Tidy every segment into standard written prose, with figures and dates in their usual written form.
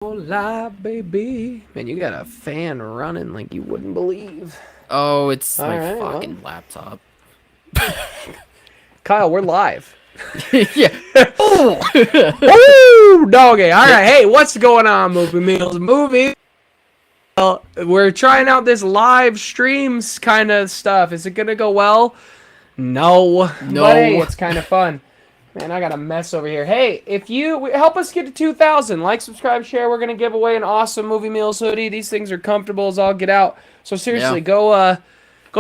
Hola, baby. Man, you got a fan running like you wouldn't believe. Oh, it's All my right, well, fucking laptop. Kyle, we're live. Yeah. Oh! Woo, doggy. All right, hey, what's going on, Movie Meals? We're trying out this live streams kind of stuff. Is it gonna go well? No, but hey, No. it's kind of fun. Man, I got a mess over here. Hey, if you help us get to 2,000, like, subscribe, share, we're gonna give away an awesome Movie Meals hoodie. These things are comfortable as all get out. So Yeah. seriously, go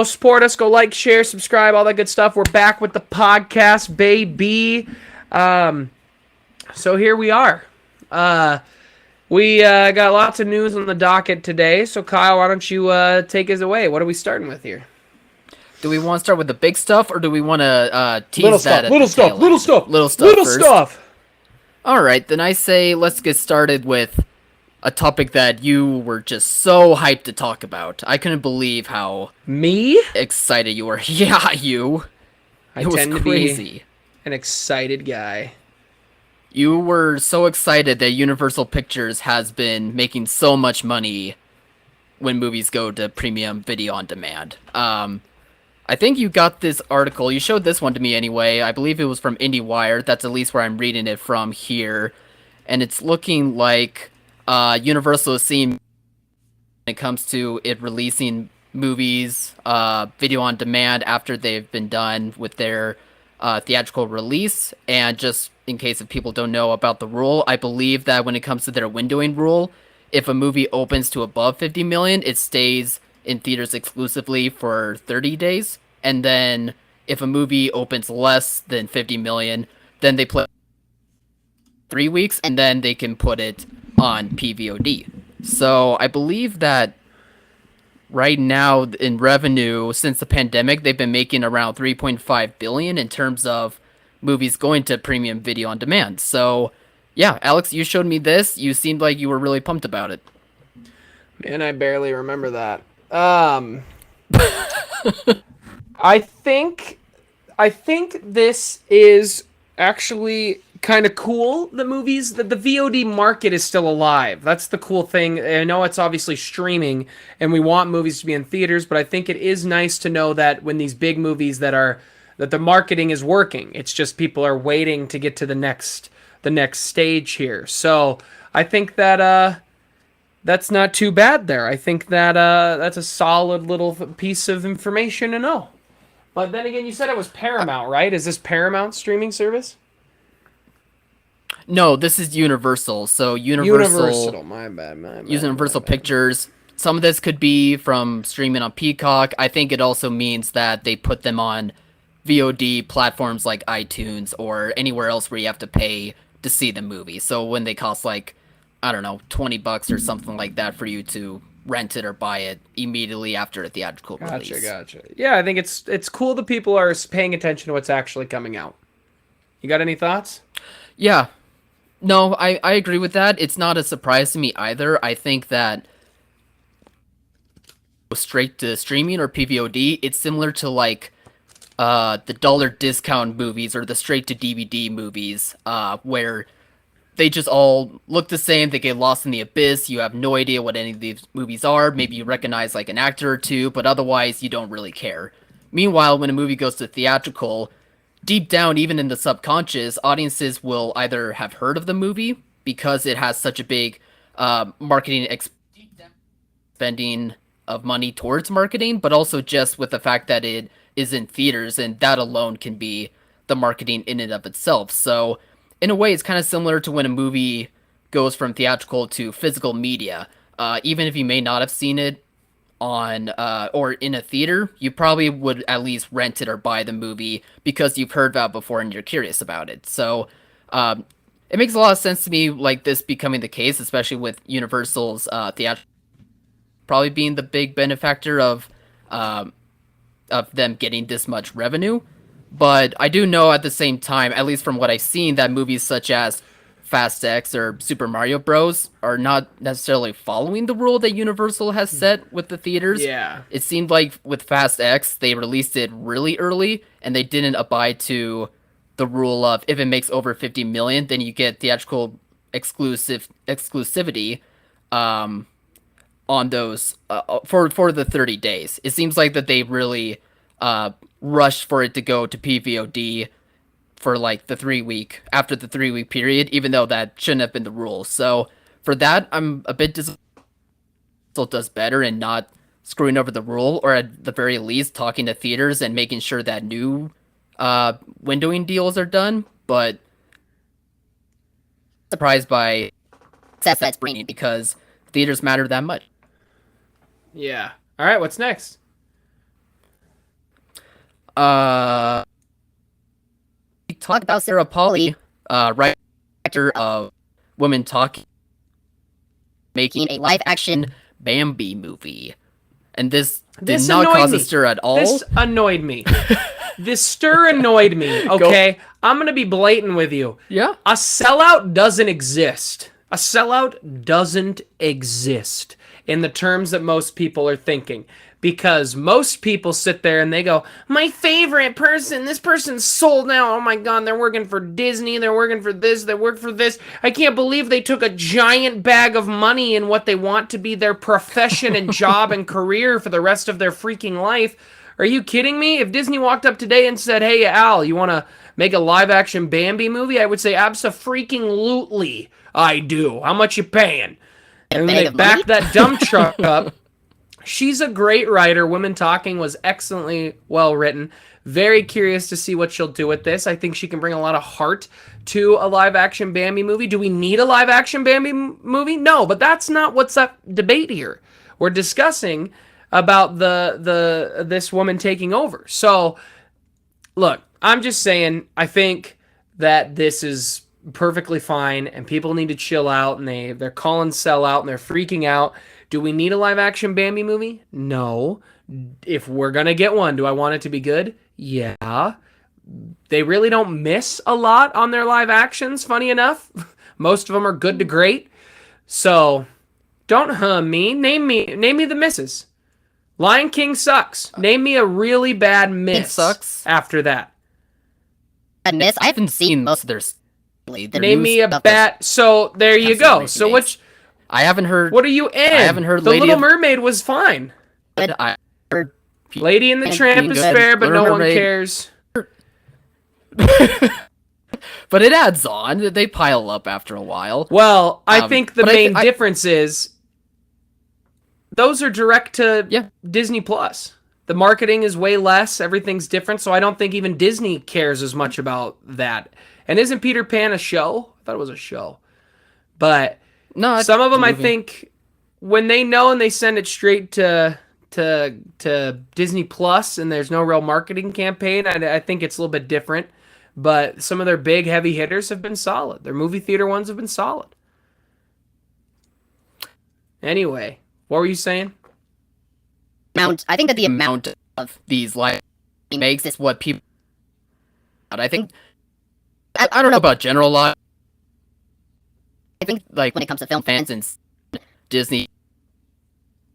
support us. Go like, share, subscribe, all that good stuff. We're back with the podcast, baby. Um, so here we are. Uh, we got lots of news on the docket today. So Kyle, why don't you take us away? What are we starting with here? Do we want to start with the big stuff or do we want to Little tease that stuff, at the little stuff, tail little end? stuff, Little stuff little first. stuff. All right, then I say let's get started with a topic that you were just so hyped to talk about. I couldn't believe how Me? excited you were. Yeah, you. I It was tend to be crazy. an excited guy. You were so excited that Universal Pictures has been making so much money when movies go to premium video on demand. I think you got this article. You showed this one to me anyway. I believe it was from IndieWire. That's at least where I'm reading it from here. And it's looking like Universal is seeing when it comes to it releasing movies, video on demand after they've been done with their theatrical release. And just in case if people don't know about the rule, I believe that when it comes to their windowing rule, if a movie opens to above 50 million, it stays in theaters exclusively for 30 days. And then if a movie opens less than 50 million, then they play 3 weeks and then they can put it on PVOD. So I believe that right now in revenue since the pandemic, they've been making around 3.5 billion in terms of movies going to premium video on demand. So yeah, Alex, you showed me this. You seemed like you were really pumped about it. Man, I barely remember that. I think I think this is actually kind of cool. The movies, that the VOD market is still alive. That's the cool thing. I know it's obviously streaming, and we want movies to be in theaters, but I think it is nice to know that when these big movies that the marketing is working. It's just people are waiting to get to the next stage here. So I think that that's not too bad there. I think that that's a solid little piece of information to know. But then again, you said it was Paramount, right? Is this Paramount streaming service? No, this is Universal. So Universal Universal. My bad. My bad. My Universal bad. Pictures. Some of this could be from streaming on Peacock. I think it also means that they put them on VOD platforms like iTunes or anywhere else where you have to pay to see the movie. So when they cost like, I don't know, $20 or something like that for you to rent it or buy it immediately after a theatrical Gotcha. release. Gotcha. Yeah, I think it's cool that people are paying attention to what's actually coming out. You got any thoughts? Yeah, no, I agree with that. It's not a surprise to me either. I think that straight to streaming or PVOD, it's similar to like the dollar discount movies or the straight to DVD movies, where they just all look the same. They get lost in the abyss. You have no idea what any of these movies are. Maybe you recognize like an actor or two, but otherwise you don't really care. Meanwhile, when a movie goes to theatrical, deep down, even in the subconscious, audiences will either have heard of the movie because it has such a big marketing spending of money towards marketing, but also just with the fact that it is in theaters, and that alone can be the marketing in and of itself. So, in a way, it's kind of similar to when a movie goes from theatrical to physical media. Even if you may not have seen it on or in a theater, you probably would at least rent it or buy the movie because you've heard about it before and you're curious about it. So, it makes a lot of sense to me, like this becoming the case, especially with Universal's theatrical probably being the big benefactor of them getting this much revenue. But I do know at the same time, at least from what I've seen, that movies such as Fast X or Super Mario Bros. Are not necessarily following the rule that Universal has set with the theaters. Yeah. It seemed like with Fast X, they released it really early and they didn't abide to the rule of if it makes over 50 million, then you get theatrical exclusivity um, on those for the 30 days. It seems like that they really rushed for it to go to PVOD for like the 3 week after the 3 week period, even though that shouldn't have been the rule. So for that, I'm a bit disappointed. Still does better and not screwing over the rule, or at the very least talking to theaters and making sure that new windowing deals are done. But surprised by success that's bringing because theaters matter that much. Yeah. All right. What's next? We talk about Sarah Polley, writer of Women Talking, making a live action Bambi movie. And this did not cause a stir at all. This annoyed me. This stir annoyed me, okay? I'm going to be blatant with you. Yeah? A sellout doesn't exist. A sellout doesn't exist in the terms that most people are thinking. Because most people sit there and they go, my favorite person, this person's sold now. Oh my God, they're working for Disney. They're working for this. They work for this. I can't believe they took a giant bag of money in what they want to be their profession and job and career for the rest of their freaking life. Are you kidding me? If Disney walked up today and said, hey, Al, you want to make a live action Bambi movie? I would say, abso-freaking-lutely, I do. How much you paying? And when they back that dump truck up, she's a great writer. Women Talking was excellently well written. Very curious to see what she'll do with this. I think she can bring a lot of heart to a live action Bambi movie. Do we need a live action Bambi movie? No, but that's not what's up debate here. We're discussing about this woman taking over. So, look, I'm just saying, I think that this is perfectly fine and people need to chill out and they're calling sell out and they're freaking out. Do we need a live action Bambi movie? No. If we're going to get one, do I want it to be good? Yeah. They really don't miss a lot on their live actions, funny enough. Most of them are good to great. So, don't hum me. Name me the misses. Lion King sucks. Name me a really bad miss. It sucks. After that. A miss? I haven't seen most of their Name me a bad. So there you go. So which? I haven't heard. What are you in? I haven't heard. The Little Mermaid was fine. I heard Lady and the Tramp is fair, but no one cares. But it adds on. They pile up after a while. Well, I think the main difference is those are direct to Disney Plus. The marketing is way less. Everything's different, so I don't think even Disney cares as much about that. And isn't Peter Pan a show? I thought it was a show. But no, some of them, I think, when they know and they send it straight to Disney Plus and there's no real marketing campaign, I think it's a little bit different. But some of their big heavy hitters have been solid. Their movie theater ones have been solid. Anyway, what were you saying? I think that the amount of these live makes is what people. I think. I don't know about general law. I think, like, when it comes to film fans and Disney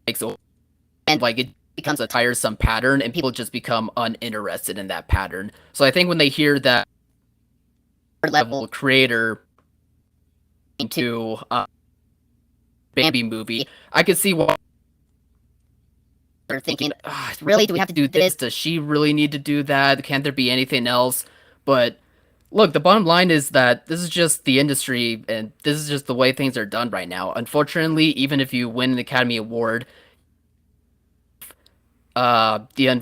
makes it, and like it becomes a tiresome pattern, and people just become uninterested in that pattern. So I think when they hear that level creator into Bambi movie, I could see why they're thinking, really, do we have to do this? Does she really need to do that? Can't there be anything else? But look, the bottom line is that this is just the industry, and this is just the way things are done right now. Unfortunately, even if you win an Academy Award, you're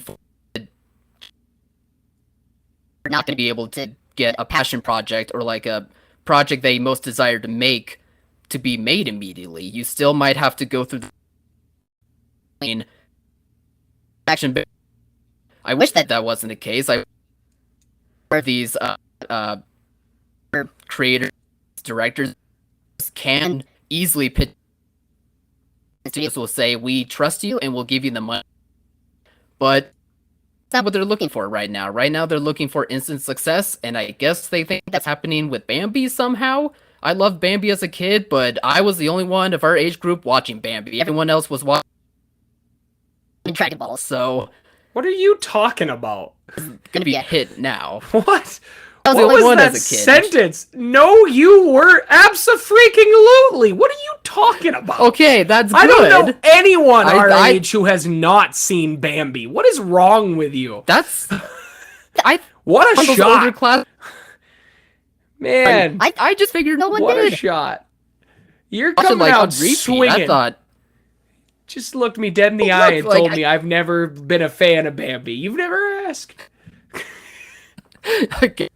not going to be able to get a passion project or like a project they most desire to make to be made immediately. You still might have to go through the action. I wish that wasn't the case. Where these creators, directors can easily pitch. Studios will say, "We trust you and we'll give you the money," but that's not what they're looking for right now. Right now, they're looking for instant success, and I guess they think that's happening with Bambi somehow. I loved Bambi as a kid, but I was the only one of our age group watching Bambi. Everyone else was watching Dragon Ball, so what are you talking about? It's gonna be a hit now. What? I was the What only was one that as a kid. sentence? No, you were abso-freaking-lutely. What are you talking about? Okay, that's good. I don't know anyone our I- age who has not seen Bambi. What is wrong with you? That's What a those older shot, class. man! I just figured no one What a did. shot! You're Watch it, coming like, on out repeat. swinging. I thought, Just looked me dead in the Look, eye and like, told me I've never been a fan of Bambi. You've never asked. okay,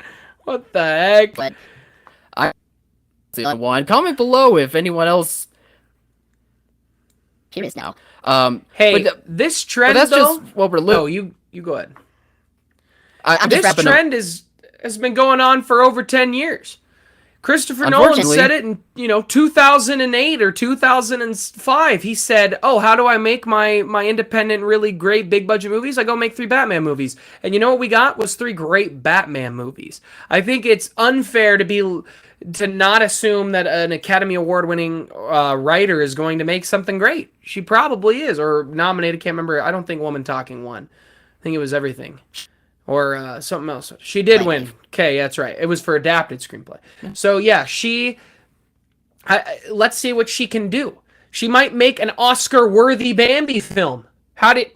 What the heck? but I the only one. Comment below if anyone else. Here is now. Hey, but this trend that's though. just what we're No, living. you go ahead. I'm This just wrapping up. trend has been going on for over 10 years. Christopher Nolan said it in 2008 or 2005. He said, "Oh, how do I make my independent, really great big budget movies? I go make 3 Batman movies." And you know what we got was 3 great Batman movies. I think it's unfair to not assume that an Academy Award winning writer is going to make something great. She probably is, or nominated. Can't remember. I don't think Woman Talking won. I think it was Everything. Or something else. She did win. Okay, that's right. It was for adapted screenplay. So yeah, let's see what she can do. She might make an Oscar-worthy Bambi film. I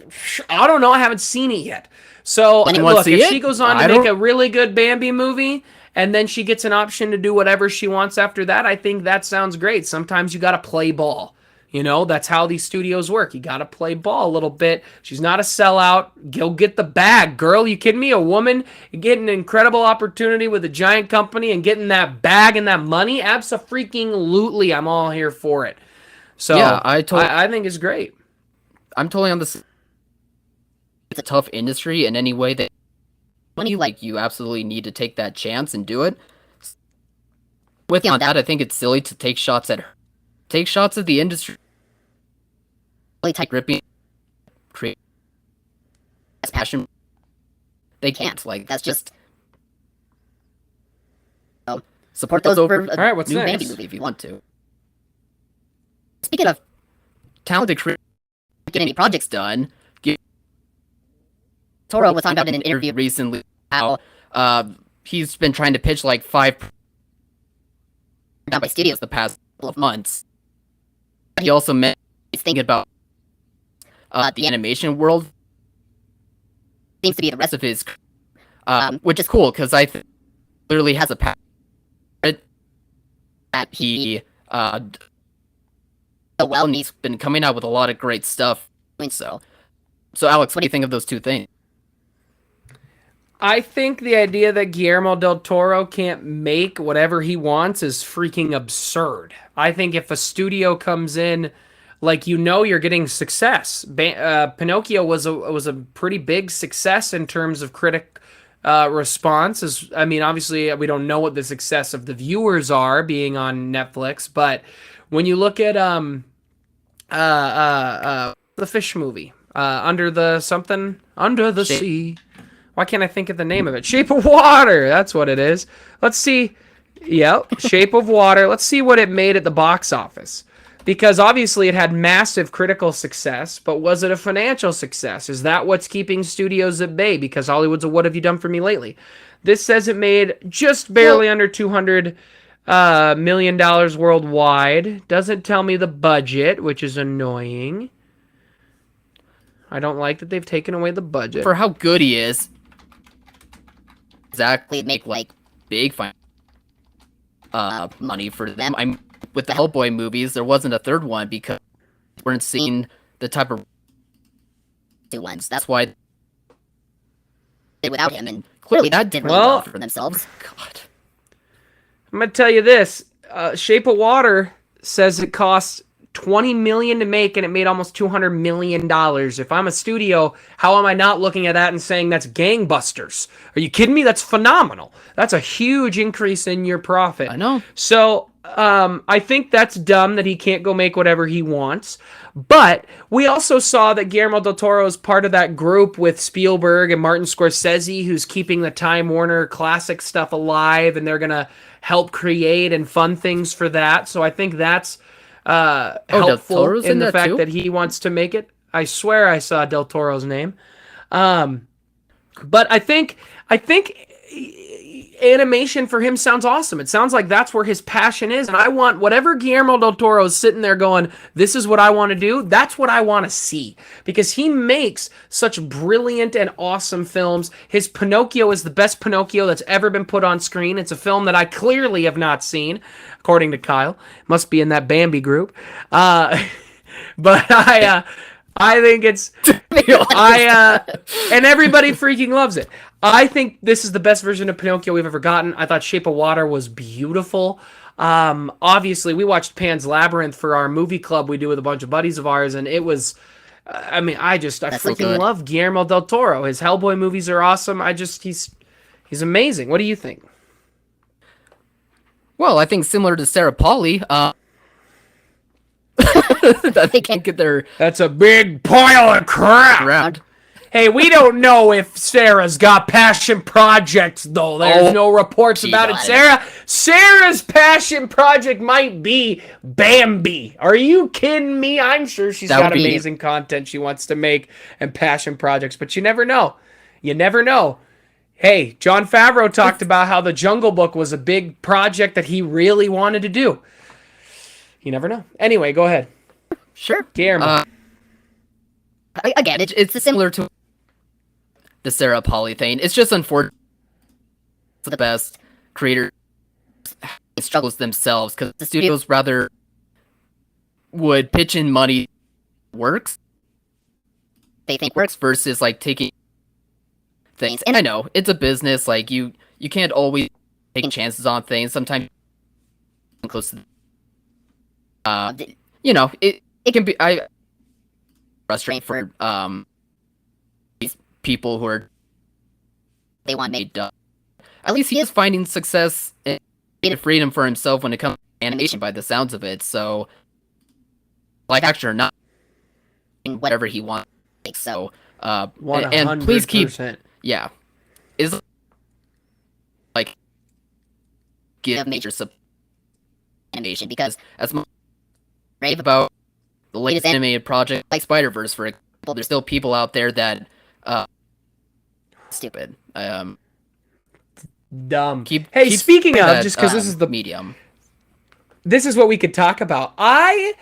don't know. I haven't seen it yet. So look, if she goes on to make a really good Bambi movie, and then she gets an option to do whatever she wants after that, I think that sounds great. Sometimes you got to play ball. That's how these studios work. You got to play ball a little bit. She's not a sellout. Go get the bag, girl. You kidding me? A woman getting an incredible opportunity with a giant company and getting that bag and that money? Abso-freaking-lutely. I'm all here for it. So yeah, I think it's great. I'm totally on this. It's a tough industry in any way that money, like, you absolutely need to take that chance and do it. With that, I think it's silly to take shots at the industry. Really tight gripping, create passion. They can't. Like, that's just support those over. All right, what's new next? Bambi movie if you want to. Speaking of talented creators, get any projects done. Toro was talking about in an interview recently how he's been trying to pitch like 5 by studios the past couple of months. He also meant he's thinking about the animation world. Seems to be the rest of his, which is cool because I clearly has a path that he well, and he's been coming out with a lot of great stuff. So Alex, what do you think of those 2 things? I think the idea that Guillermo del Toro can't make whatever he wants is freaking absurd. I think if a studio comes in, like, you're getting success. Pinocchio was a pretty big success in terms of critic response. I mean, obviously, we don't know what the success of the viewers are being on Netflix, but when you look at the fish movie, Under the Sea. Why can't I think of the name of it? Shape of Water. That's what it is. Let's see. Yep, Shape of Water. Let's see what it made at the box office. Because obviously it had massive critical success, but was it a financial success? Is that what's keeping studios at bay? Because Hollywood's a "what have you done for me lately?" This says it made just barely under $200 million worldwide. Doesn't tell me the budget, which is annoying. I don't like that they've taken away the budget. For how good he is, exactly make like big money for them. I'm with the Hellboy movies. There wasn't a third one because we weren't seeing the type of 2 ones. That's why they did without him, and clearly that did really well for themselves. God, I'm gonna tell you this: Shape of Water says it cost $20 million to make, and it made almost $200 million. If I'm a studio, how am I not looking at that and saying that's gangbusters? Are you kidding me? That's phenomenal. That's a huge increase in your profit. I know. So I think that's dumb that he can't go make whatever he wants. But we also saw that Guillermo del Toro is part of that group with Spielberg and Martin Scorsese, who's keeping the Time Warner classic stuff alive, and they're going to help create and fund things for that. So I think that's helpful in the fact that he wants to make it. I swear I saw Del Toro's name. But I think animation for him sounds awesome. It sounds like that's where his passion is, and I want whatever Guillermo del Toro is sitting there going, this is what I want to do, that's what I want to see, because he makes such brilliant and awesome films. His Pinocchio is the best Pinocchio that's ever been put on screen. It's a film that I clearly have not seen, according to Kyle. Must be in that Bambi group. But I think it's and everybody freaking loves it. I think this is the best version of Pinocchio we've ever gotten. I thought Shape of Water was beautiful. Obviously, we watched Pan's Labyrinth for our movie club we do with a bunch of buddies of ours, and it was. I mean, I freaking love Guillermo del Toro. His Hellboy movies are awesome. He's amazing. What do you think? Well, I think similar to Sarah Polley, that they can't get their That's a big pile of crap. around. Hey, we don't know if Sarah's got passion projects, though. There's no reports about it. Sarah's passion project might be Bambi. Are you kidding me? I'm sure she's got amazing content she wants to make and passion projects, but you never know. You never know. Hey, Jon Favreau talked about how the Jungle Book was a big project that he really wanted to do. You never know. Anyway, go ahead. Sure. Guillermo. Again, it's similar to the Sarah Polley thing. It's just unfortunate for the best creators struggles themselves, because the studios rather would pitch in money works they think works versus like taking things. And I know it's a business, like you can't always take chances on things. Sometimes close to it can be frustrating for these people who are they want made done. At least he is finding success and freedom for himself when it comes to animation by the sounds of it. So live action or not, whatever he wants. So 100%. and please keep is like give major support animation, because as much right about the latest animated project like Spider-Verse, for example, there's still people out there that stupid dumb. Speaking of, just because this is the medium, this is what we could talk about. I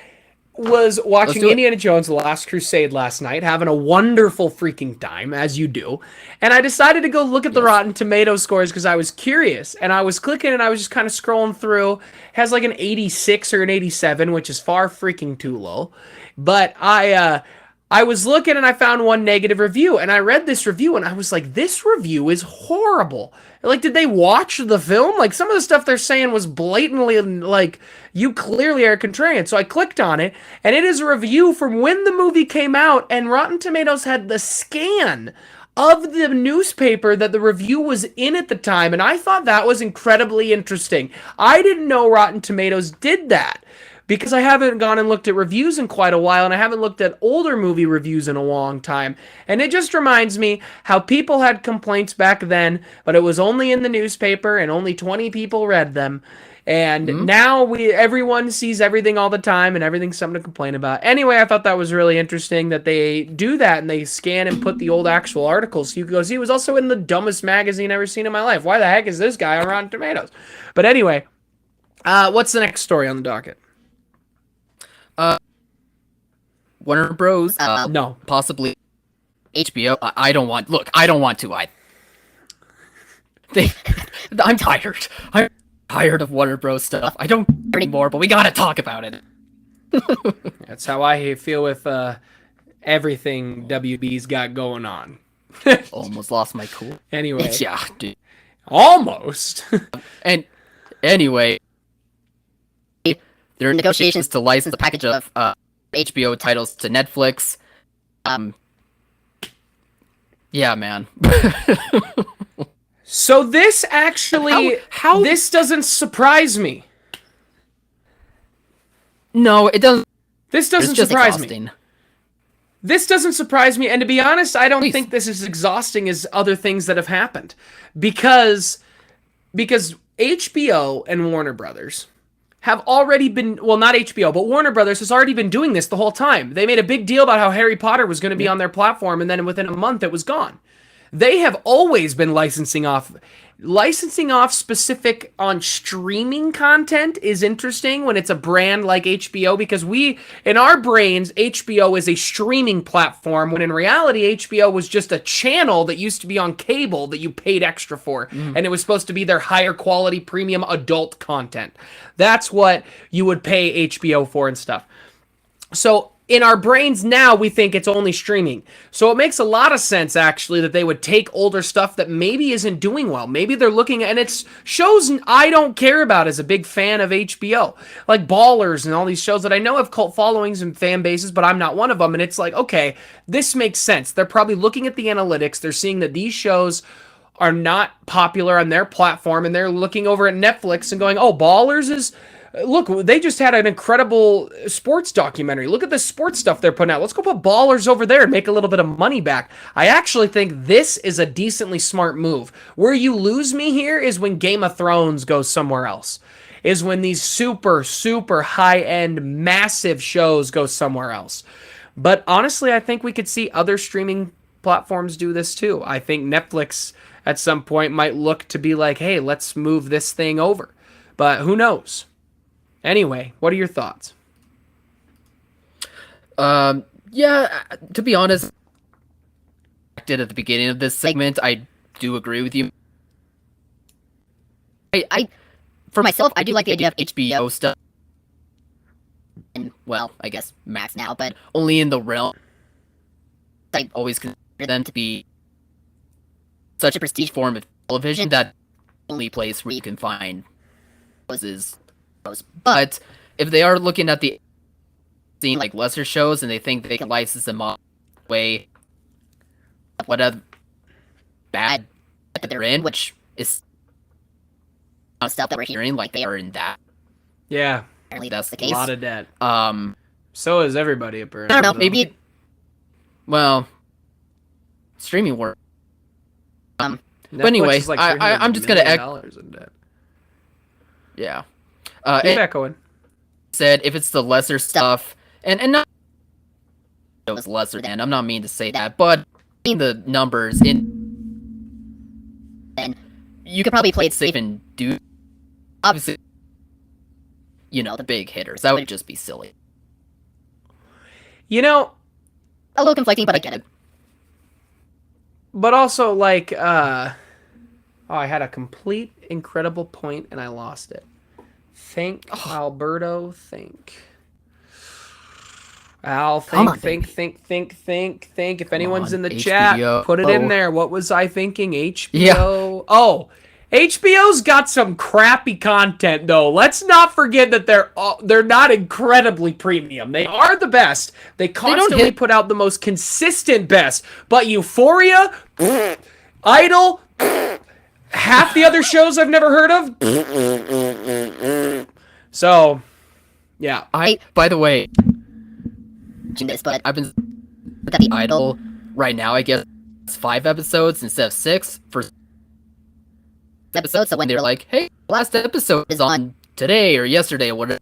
was watching Indiana Jones: The Last Crusade last night, having a wonderful freaking time, as you do, and I decided to go look at the Rotten Tomatoes scores because I was curious, and I was clicking and I was just kind of scrolling through. It has like an 86 or an 87, which is far freaking too low, but I was looking and I found one negative review, and I read this review and I was like, this review is horrible. Like, did they watch the film? Like, some of the stuff they're saying was blatantly, like, you clearly are contrarian. So I clicked on it, and it is a review from when the movie came out, and Rotten Tomatoes had the scan of the newspaper that the review was in at the time, and I thought that was incredibly interesting. I didn't know Rotten Tomatoes did that, because I haven't gone and looked at reviews in quite a while, and I haven't looked at older movie reviews in a long time. And it just reminds me how people had complaints back then, but it was only in the newspaper, and only 20 people read them. And now everyone sees everything all the time, and everything's something to complain about. Anyway, I thought that was really interesting that they do that, and they scan and put the old actual articles. So you can go see, he was also in the dumbest magazine I've ever seen in my life. Why the heck is this guy on Rotten Tomatoes? But anyway, what's the next story on the docket? Warner Bros. No. Possibly HBO. I don't want to. I'm tired. I'm tired of Warner Bros. Stuff. I don't care anymore, but we gotta talk about it. That's how I feel with everything WB's got going on. Almost lost my cool. Anyway. Yeah, dude. Almost. And anyway, there are negotiations to license a package of HBO titles to Netflix. Yeah, man. So this actually, how this doesn't surprise me. No, it doesn't. This doesn't surprise me. This doesn't surprise me, and to be honest, I don't think this is exhausting as other things that have happened, because HBO and Warner Brothers have already been, well, not HBO, but Warner Brothers has already been doing this the whole time. They made a big deal about how Harry Potter was going to be on their platform, and then within a month it was gone. They have always been licensing off licensing off specific on streaming content is interesting when it's a brand like HBO, because in our brains, HBO is a streaming platform, when in reality, HBO was just a channel that used to be on cable that you paid extra for. And it was supposed to be their higher quality premium adult content. That's what you would pay HBO for and stuff. So in our brains now, we think it's only streaming. So it makes a lot of sense, actually, that they would take older stuff that maybe isn't doing well. Maybe they're looking at, and it's shows I don't care about as a big fan of HBO. Like Ballers and all these shows that I know have cult followings and fan bases, but I'm not one of them. And it's like, okay, this makes sense. They're probably looking at the analytics. They're seeing that these shows are not popular on their platform, and they're looking over at Netflix and going, oh, Ballers is... Look, they just had an incredible sports documentary. Look at the sports stuff they're putting out. Let's go put Ballers over there and make a little bit of money back. I actually think this is a decently smart move. Where you lose me here is when Game of Thrones goes somewhere else. Is when these super, super high-end, massive shows go somewhere else. But honestly, I think we could see other streaming platforms do this too. I think Netflix at some point might look to be like, hey, let's move this thing over. But who knows? Anyway, what are your thoughts? Yeah, to be honest, at the beginning of this segment, I do agree with you. For myself, I do like the idea of HBO stuff. And, well, I guess Max now, but only in the realm. I always consider them to be such a prestige form of television that the only place where you can find is. But if they are looking at the scene like lesser shows and they think they can license them off way whatever bad that they're in, which is stuff that we're hearing like they are in that. Yeah. Apparently that's the case. A lot of debt. So is everybody apparently. I don't know, maybe well streaming work. But anyway, like I'm just gonna dollars in debt. Yeah. Keep echoing. Said if it's the lesser stuff, and not it was lesser than, I'm not mean to say that, but in the numbers in, and you could probably play it safe and do obviously, you know, the big hitters. That would just be silly. You know, a little conflicting, but I get it. But also, like, I had a complete incredible point and I lost it. Think, Alberto, think. Al, think. If anyone's in the chat, put it in there. What was I thinking? HBO? Yeah. Oh, HBO's got some crappy content, though. Let's not forget that they're not incredibly premium. They are the best. They constantly put out the most consistent best. But Euphoria, Idol, half the other shows I've never heard of. So, yeah. By the way, but I've been the Idol right now. I guess it's 5 episodes instead of 6 for episodes. So when they're like, "Hey, last episode is on today or yesterday or whatever,"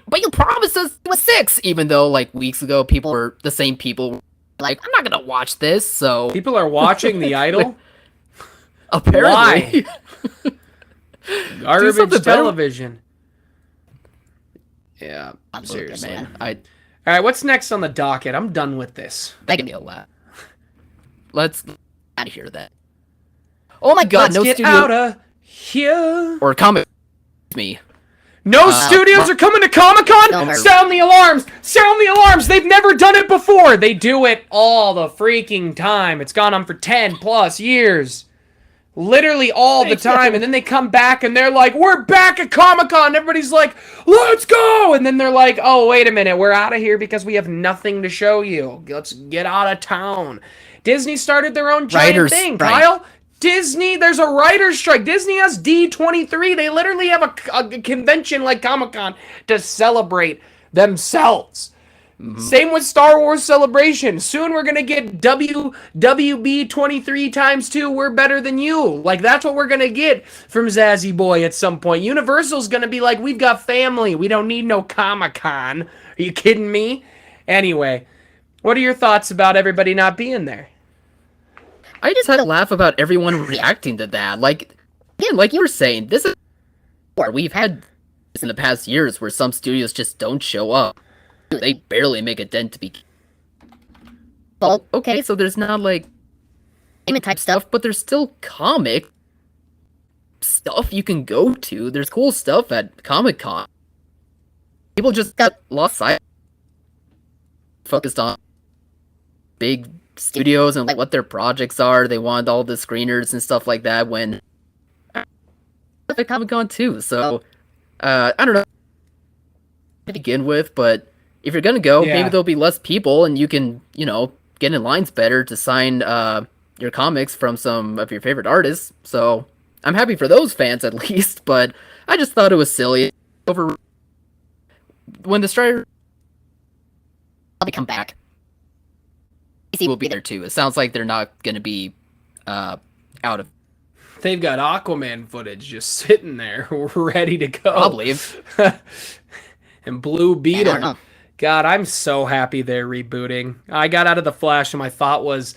but you promised us it was 6, even though like weeks ago the same people were like, "I'm not gonna watch this." So people are watching the Idol. Apparently. Why? Garbage television. Yeah, I'm seriously, man. All right, what's next on the docket? I'm done with this. That can be a lot. Let's get out of here then. Oh my God! Let's get out of here. Or Comic me. No studios are coming to Comic-Con? Sound the alarms! Sound the alarms! They've never done it before! They do it all the freaking time. It's gone on for 10 plus years. Literally all the time. And then they come back and they're like, we're back at Comic-Con! Everybody's like, let's go! And then they're like, oh, wait a minute. We're out of here because we have nothing to show you. Let's get out of town. Disney started their own giant thing, Kyle. Disney, there's a writer's strike. Disney has D23. They literally have a convention like Comic-Con to celebrate themselves. Mm-hmm. Same with Star Wars Celebration. Soon we're going to get WB 23 times 2. We're better than you. Like, that's what we're going to get from Zazzy Boy at some point. Universal's going to be like, we've got family. We don't need no Comic-Con. Are you kidding me? Anyway, what are your thoughts about everybody not being there? I just had to laugh about everyone reacting to that. Like, again, like you were saying, this is where we've had this in the past years where some studios just don't show up. They barely make a dent to be. Well, okay, so there's not like entertainment type stuff, but there's still comic stuff you can go to. There's cool stuff at Comic-Con. People just got lost sight, focused on big studios and like what their projects are. They want all the screeners and stuff like that when at Comic-Con too. So I don't know to begin with, but if you're gonna go, maybe there'll be less people and you can, get in lines better to sign your comics from some of your favorite artists. So I'm happy for those fans at least, but I just thought it was silly. Over when the strike probably come back, DC will be there too. It sounds like they're not going to be out of. They've got Aquaman footage just sitting there, ready to go. Probably. And Blue Beetle. God, I'm so happy they're rebooting. I got out of The Flash and my thought was,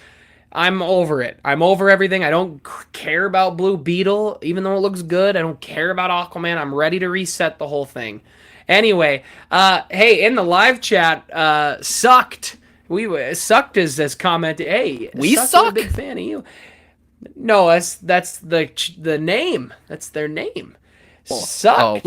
I'm over it. I'm over everything. I don't care about Blue Beetle, even though it looks good. I don't care about Aquaman. I'm ready to reset the whole thing. Anyway, hey, in the live chat, sucked. Sucked is this comment. Hey, we sucked, suck. I'm a big fan of you. No, that's the name. That's their name. Suck. Oh,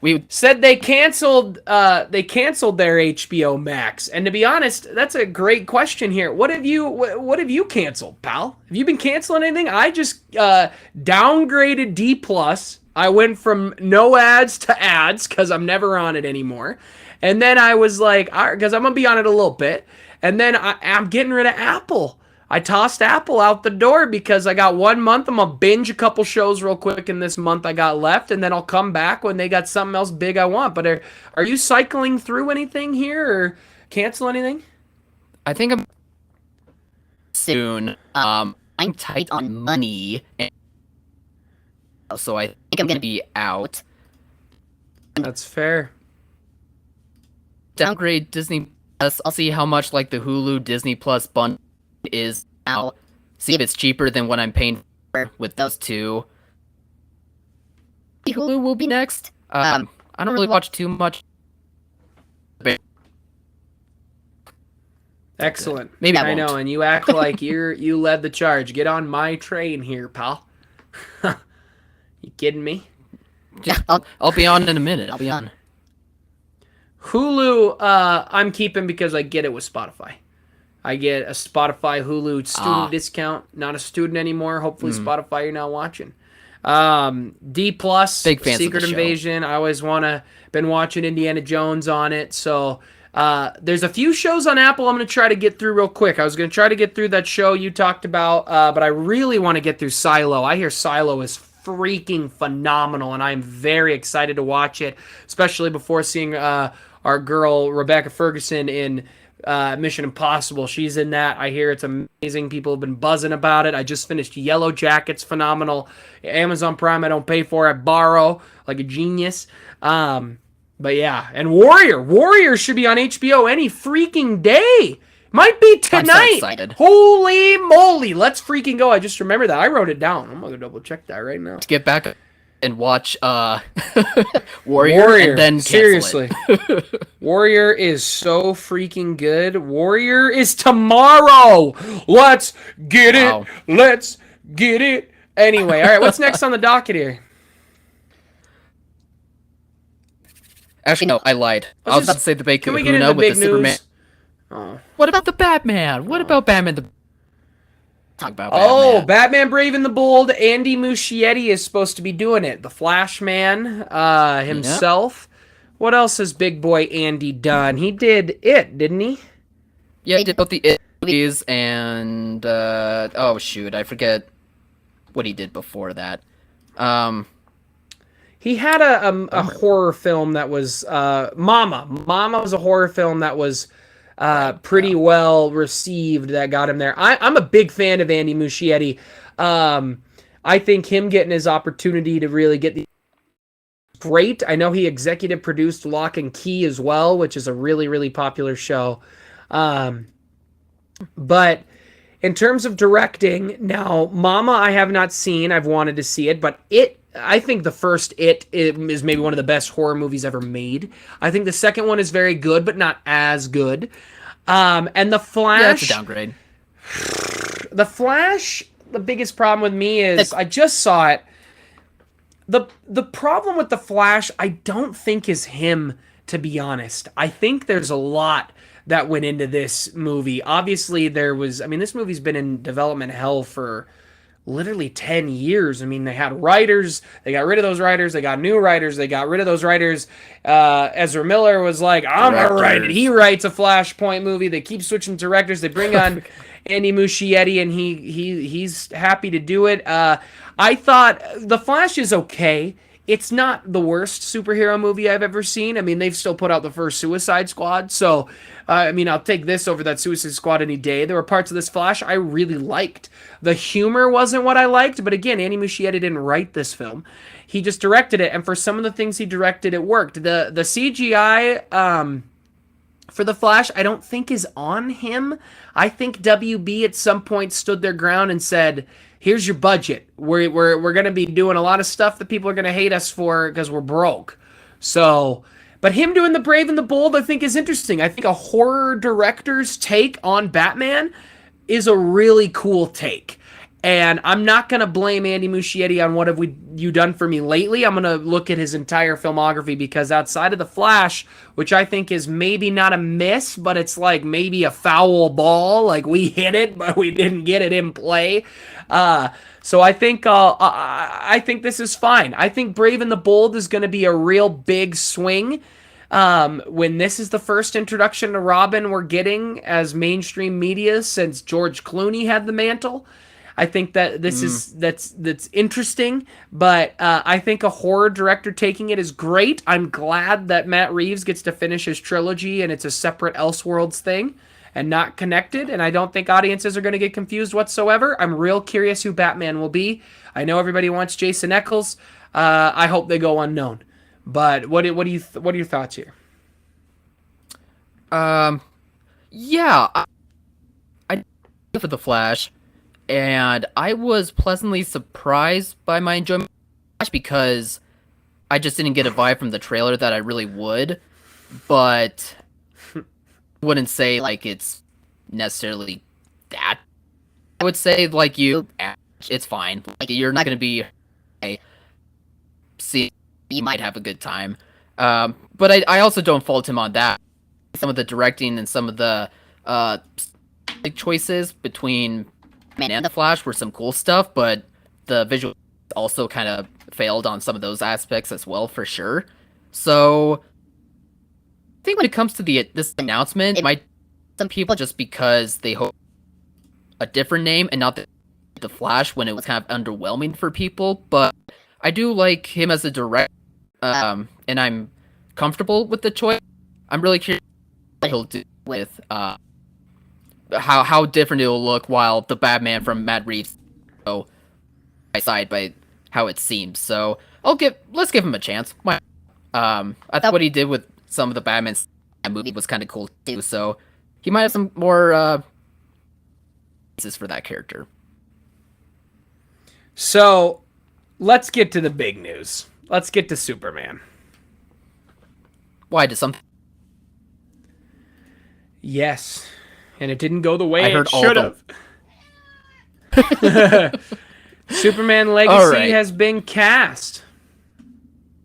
we said they canceled their HBO Max. And to be honest, that's a great question here. What have you canceled, pal? Have you been canceling anything? I just downgraded D+. I went from no ads to ads because I'm never on it anymore. And then I was like, because I'm gonna be on it a little bit. And then I'm getting rid of Apple. I tossed Apple out the door because I got 1 month. I'm going to binge a couple shows real quick in this month I got left, and then I'll come back when they got something else big I want. But are you cycling through anything here or cancel anything? I think I'm soon. I'm tight on money, so I think I'm going to be out. That's fair. Downgrade Disney Plus. I'll see how much like the Hulu Disney Plus bundle is now, see if it's cheaper than what I'm paying for with those two. Hulu will be next. I don't really watch too much. Excellent. Maybe I know, and you act like you led the charge. Get on my train here, pal. You kidding me? I'll be on in a minute. I'll be on. Hulu, I'm keeping because I get it with Spotify. I get a Spotify Hulu student discount. Not a student anymore. Hopefully Spotify you're now watching. D+, big fans Secret of the Invasion. Show. I always been watching Indiana Jones on it. So there's a few shows on Apple I'm going to try to get through real quick. I was going to try to get through that show you talked about, but I really want to get through Silo. I hear Silo is freaking phenomenal, and I'm very excited to watch it, especially before seeing our girl Rebecca Ferguson in Mission Impossible. She's in that. I hear it's amazing. People have been buzzing about it. I just finished Yellow Jackets, phenomenal. Amazon Prime I don't pay for, I borrow like a genius. But yeah, and Warrior should be on HBO any freaking day. Might be tonight. I'm so excited. Holy moly, let's freaking go. I just remembered that. I wrote it down. I'm gonna double check that right now. To get back and watch Warrior and then seriously. Warrior is so freaking good. Warrior is tomorrow. Let's get it. Let's get it. Anyway, all right, what's next on the docket here? Actually, no, I lied. I was about to say the Big Can we get into the with big the news? Superman. Oh. What about the Batman? What about Batman? Talk about Batman Brave and the Bold. Andy Muschietti is supposed to be doing it. The Flash Man himself. Yep. What else has big boy Andy done? He did It, didn't he? Yeah, he did both the It movies and oh shoot, I forget what he did before that. He had a horror film that was Mama. Mama was a horror film that was pretty well received that got him there. I'm a big fan of Andy Muschietti. I think him getting his opportunity to really get the great. I know he executive produced Lock and Key as well, which is a really, really popular show. But In terms of directing, now Mama I have not seen. I've wanted to see it, but I think the first it is maybe one of the best horror movies ever made. I think the second one is very good, but not as good. And the Yeah, it's a Flash, downgrade. the Flash, the biggest problem with me is I just saw it. The problem with the Flash, I don't think is him, to be honest. I think there's a lot that went into this movie. Obviously, I mean, this movie's been in development hell for literally 10 years. I mean, they had writers, they got rid of those writers, they got new writers, they got rid of those writers. Ezra Miller was like, I'm gonna write it. He writes a Flashpoint movie. They keep switching directors. They bring on Andy Muschietti, and he's happy to do it. I thought The Flash is okay. It's not the worst superhero movie I've ever seen. I mean, they've still put out the first Suicide Squad, so I mean, I'll take this over that Suicide Squad any day. There were parts of this Flash I really liked. The humor wasn't what I liked, but again, Andy Muschietti didn't write this film. He just directed it, and for some of the things he directed, it worked. The CGI for the Flash, I don't think is on him. I think WB at some point stood their ground and said, here's your budget. We're going to be doing a lot of stuff that people are going to hate us for because we're broke. So, but him doing The Brave and the Bold, I think is interesting. I think a horror director's take on Batman is a really cool take. And I'm not going to blame Andy Muschietti on what have you done for me lately. I'm going to look at his entire filmography, because outside of The Flash, which I think is maybe not a miss, but it's like maybe a foul ball. Like we hit it, but we didn't get it in play. So I think this is fine. I think Brave and the Bold is going to be a real big swing. When this is the first introduction to Robin we're getting as mainstream media since George Clooney had the mantle. I think that this is that's interesting, but I think a horror director taking it is great. I'm glad that Matt Reeves gets to finish his trilogy and it's a separate Elseworlds thing and not connected, and I don't think audiences are going to get confused whatsoever. I'm real curious who Batman will be. I know everybody wants Jason Eccles. I hope they go unknown. But what are your thoughts here? Yeah, I for the Flash. And I was pleasantly surprised by my enjoyment of Flash because I just didn't get a vibe from the trailer that I really would. But I wouldn't say like it's necessarily that. I would say like it's fine. Like you're not gonna be see you might have a good time. But I also don't fault him on that. Some of the directing and some of the choices between and the Flash were some cool stuff, but the visual also kind of failed on some of those aspects as well, for sure. So I think when it comes to this announcement, it might some people just because they hope a different name and not the Flash when it was kind of underwhelming for people. But I do like him as a director, and I'm comfortable with the choice. I'm really curious what he'll do with how different it'll look while the Batman from Matt Reeves go by side by how it seems. So let's give him a chance. I thought what he did with some of the Batman movie was kind of cool too. So he might have some more pieces for that character. So let's get to the big news. Let's get to Superman. Why? Did something? Yes. And it didn't go the way it should have. Superman Legacy has been cast.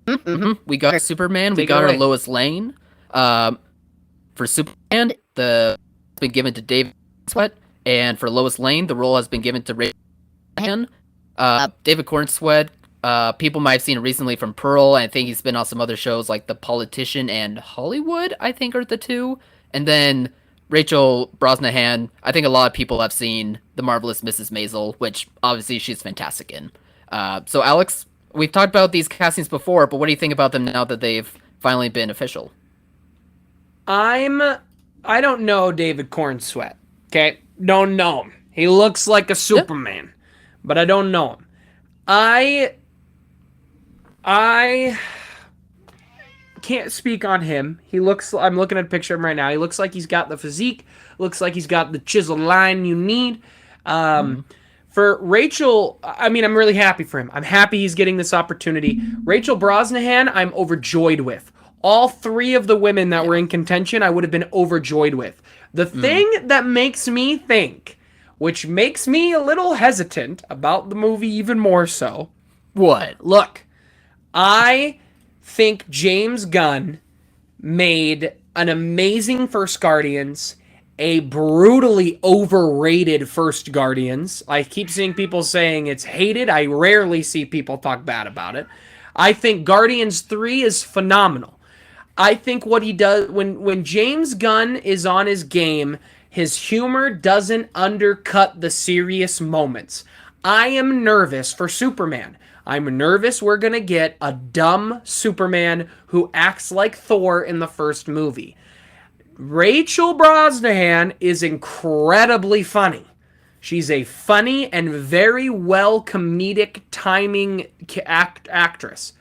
Mm-hmm. We got Superman. We got our Lois Lane. For Superman, it's been given to David Cornsweet, and for Lois Lane, the role has been given to Rachel McAdams. David Cornsweet, people might have seen recently from Pearl, and I think he's been on some other shows like The Politician and Hollywood, I think are the two. And then Rachel Brosnahan, I think a lot of people have seen The Marvelous Mrs. Maisel, which obviously she's fantastic in. So Alex, we've talked about these castings before, but what do you think about them now that they've finally been official? I don't know David Cornsweet. Okay, don't know him. He looks like a Superman, but I don't know him. I can't speak on him. I'm looking at a picture of him right now. He looks like he's got the physique, looks like he's got the chiseled line you need. Um, for Rachel, I mean, I'm really happy for him. I'm happy he's getting this opportunity. Rachel Brosnahan, I'm overjoyed with. All three of the women that were in contention, I would have been overjoyed with. The thing that makes me think, which makes me a little hesitant about the movie even more so. What? Look, I think James Gunn made an amazing first Guardians, a brutally overrated first Guardians. I keep seeing people saying it's hated. I rarely see people talk bad about it. I think Guardians 3 is phenomenal. I think what he does when James Gunn is on his game, his humor doesn't undercut the serious moments. I am nervous for Superman. I'm nervous we're going to get a dumb Superman who acts like Thor in the first movie. Rachel Brosnahan is incredibly funny. She's a funny and very well comedic timing actress.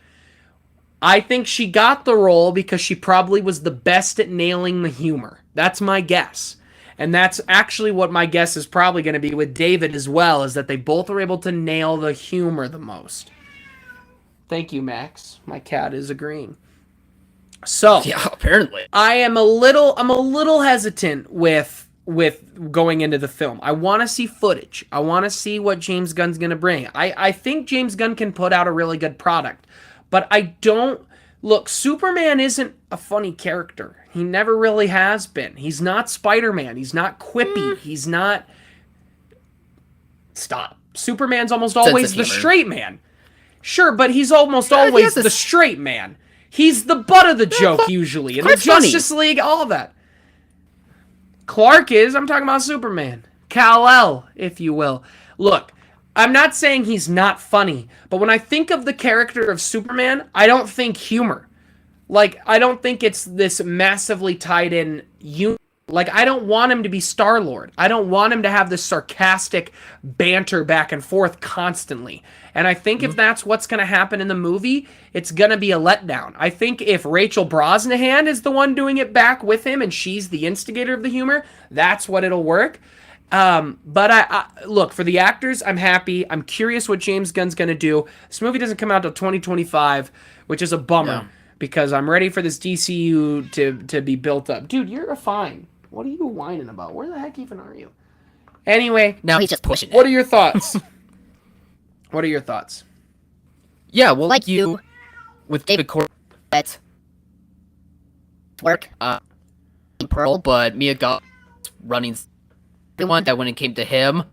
I think she got the role because she probably was the best at nailing the humor. That's my guess. And that's actually what my guess is probably going to be with David as well, is that they both are able to nail the humor the most. Thank you, Max. My cat is agreeing. So Yeah, apparently. I'm a little hesitant with going into the film. I want to see footage. I want to see what James Gunn's going to bring. I think James Gunn can put out a really good product. But I don't... Look, Superman isn't a funny character. He never really has been. He's not Spider-Man. He's not quippy. He's not... Stop. Superman's almost always the straight man. Sure, but he's almost always the straight man. He's the butt of the joke, usually. In the Justice League, all of that. Clark is. I'm talking about Superman. Kal-El, if you will. Look, I'm not saying he's not funny, but when I think of the character of Superman, I don't think humor. Like, I don't think it's this massively tied in humor. Like, I don't want him to be Star-Lord. I don't want him to have this sarcastic banter back and forth constantly. And I think if that's what's going to happen in the movie, it's going to be a letdown. I think if Rachel Brosnahan is the one doing it back with him and she's the instigator of the humor, that's what it'll work. But I look, for the actors, I'm happy. I'm curious what James Gunn's going to do. This movie doesn't come out till 2025, which is a bummer because I'm ready for this DCU to be built up. Dude, you're fine. What are you whining about? Where the heck even are you? Anyway, now he's just pushing it. What are your thoughts? What are your thoughts? Yeah, well, like you, with David Corbett's work, Pearl, but Mia Goth running everyone that when it came to him,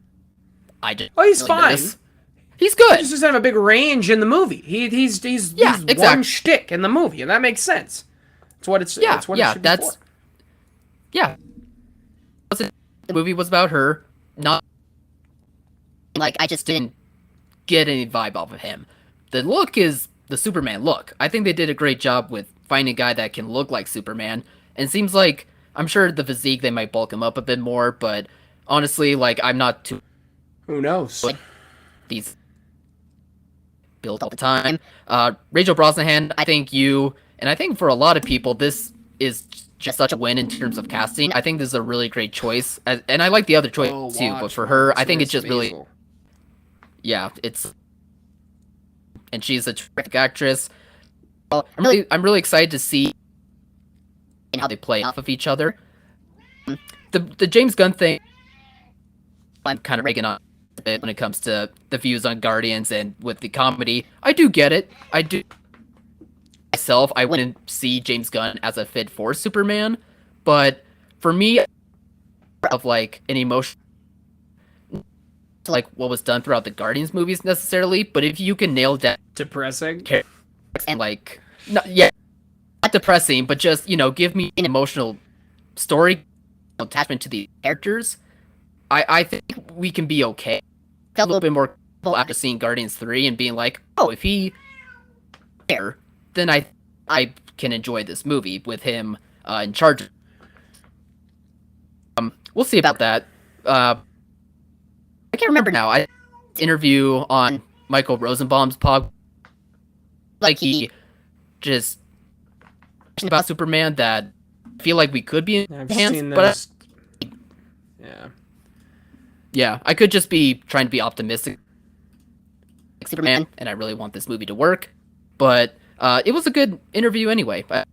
I just he's really fine. Noticed. He's good. He just doesn't have a big range in the movie. He's exactly. One shtick in the movie, and that makes sense. It's what it's. Yeah, it's what it should be for. Yeah. The movie was about her, not like I just didn't get any vibe off of him. The look is the Superman look. I think they did a great job with finding a guy that can look like Superman. And it seems like, I'm sure the physique, they might bulk him up a bit more, but honestly, like, I'm not too... Who knows? Like, these built all the time. Rachel Brosnahan, I think and I think for a lot of people, this is just such a win in terms of casting. I think this is a really great choice. And I like the other choice too, but for her, I think it's just really... Yeah, and she's a terrific actress. Well, I'm really excited to see how they play off of each other. The James Gunn thing, I'm kind of raking on a bit when it comes to the views on Guardians and with the comedy. I do get it. I do. Myself, I wouldn't see James Gunn as a fit for Superman, but for me, of like an emotion, like what was done throughout the Guardians movies necessarily, but if you can nail down depressing and like, not depressing, but just, give me an emotional story attachment to the characters, I think we can be okay. Felt a little bit more comfortable after seeing Guardians 3 and being like, oh, if he there, then I can enjoy this movie with him in charge. We'll see about that. I can't remember now. Interview on Michael Rosenbaum's pod, like he just about Superman that I feel like we could be in hands, but yeah. Yeah, I could just be trying to be optimistic, like Superman, and I really want this movie to work. But it was a good interview anyway. I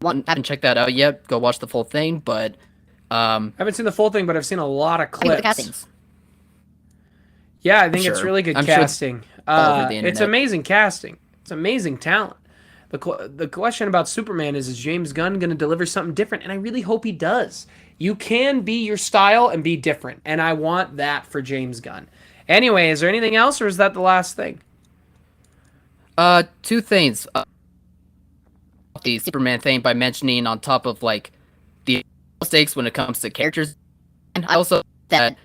haven't checked that out yet. Go watch the full thing. But I haven't seen the full thing, but I've seen a lot of I think the clips. castings. Yeah, I think it's Sure. really good I'm sure casting. all over the It's internet. amazing casting. It's amazing talent. The question about Superman is James Gunn going to deliver something different? And I really hope he does. You can be your style and be different, and I want that for James Gunn. Anyway, is there anything else, or is that the last thing? Two things. The Superman thing by mentioning on top of like the mistakes when it comes to characters, and I also that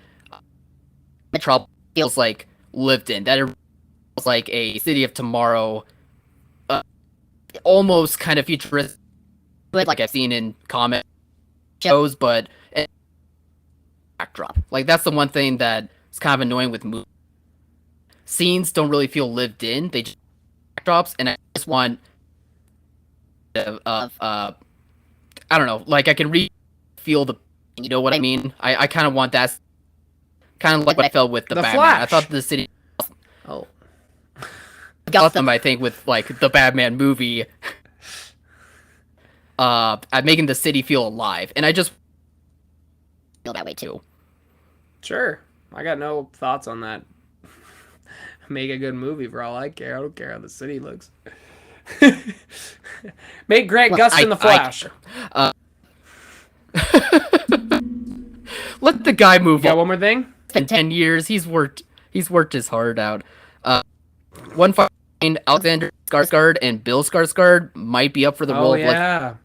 Metropolis feels like lived in. That it feels like a city of tomorrow, almost kind of futuristic, like I've seen in comic shows, but backdrop. Like that's the one thing that is kind of annoying with movies. Scenes don't really feel lived in; they just backdrops, and I just want I don't know, like I can feel the, you know what I mean? I kind of want that, kind of like what I felt with the Batman. Flash. I thought the city Oh, Gotham, I think, with like the Batman movie, at making the city feel alive, and I just feel that way too. sure. I got no thoughts on that. Make a good movie for all I care. I don't care how the city looks. Make Grant Gustin the Flash. Let the guy move Got on. one more thing? It's been 10 years. He's worked his heart out. One fine, Alexander Skarsgård and Bill Skarsgård might be up for the role of yeah.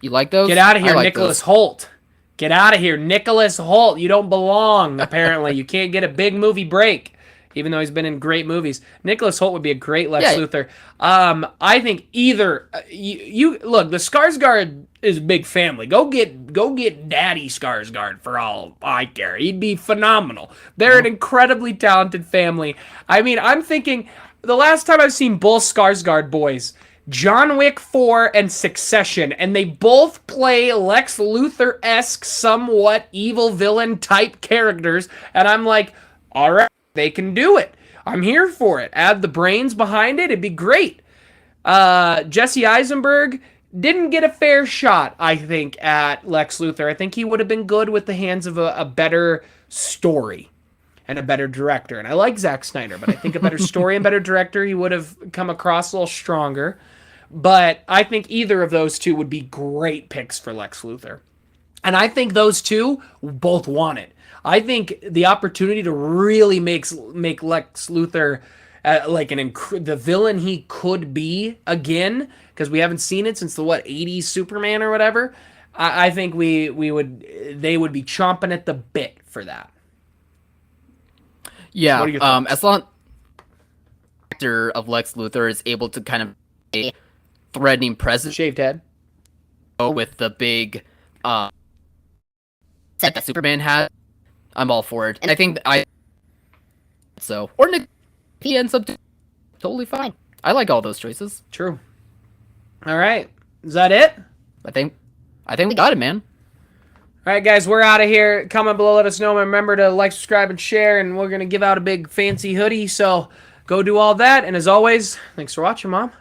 You like those? Get out of here, I like Nicholas those. Holt. Get out of here, Nicholas Holt. You don't belong, apparently. You can't get a big movie break, even though he's been in great movies. Nicholas Holt would be a great Lex Luthor. I think either you look, the Skarsgård is a big family. Go get Daddy Skarsgård for all I care. He'd be phenomenal. They're an incredibly talented family. I mean, I'm thinking the last time I've seen both Skarsgård boys, John Wick 4 and Succession, and they both play Lex Luthor-esque, somewhat evil villain type characters, and I'm like, all right, they can do it. I'm here for it. Add the brains behind it, it'd be great. Jesse Eisenberg didn't get a fair shot, I think, at Lex Luthor. I think he would have been good with the hands of a better story and a better director. And I like Zack Snyder, but I think a better story and better director, he would have come across a little stronger. But I think either of those two would be great picks for Lex Luthor. And I think those two both want it. I think the opportunity to really make Lex Luthor like the villain he could be again, because we haven't seen it since the 80s Superman or whatever. I think they would be chomping at the bit for that. Yeah, What are your thoughts? as long actor of Lex Luthor is able to kind of a threatening presence Shaved head. with the big set that Superman had, I'm all for it. And I think or Nick, he ends up totally fine. I like all those choices. True. All right. Is that it? I think we got it, man. All right, guys, we're out of here. Comment below, let us know. Remember to like, subscribe, and share, and we're going to give out a big fancy hoodie, so go do all that. And as always, thanks for watching, Mom.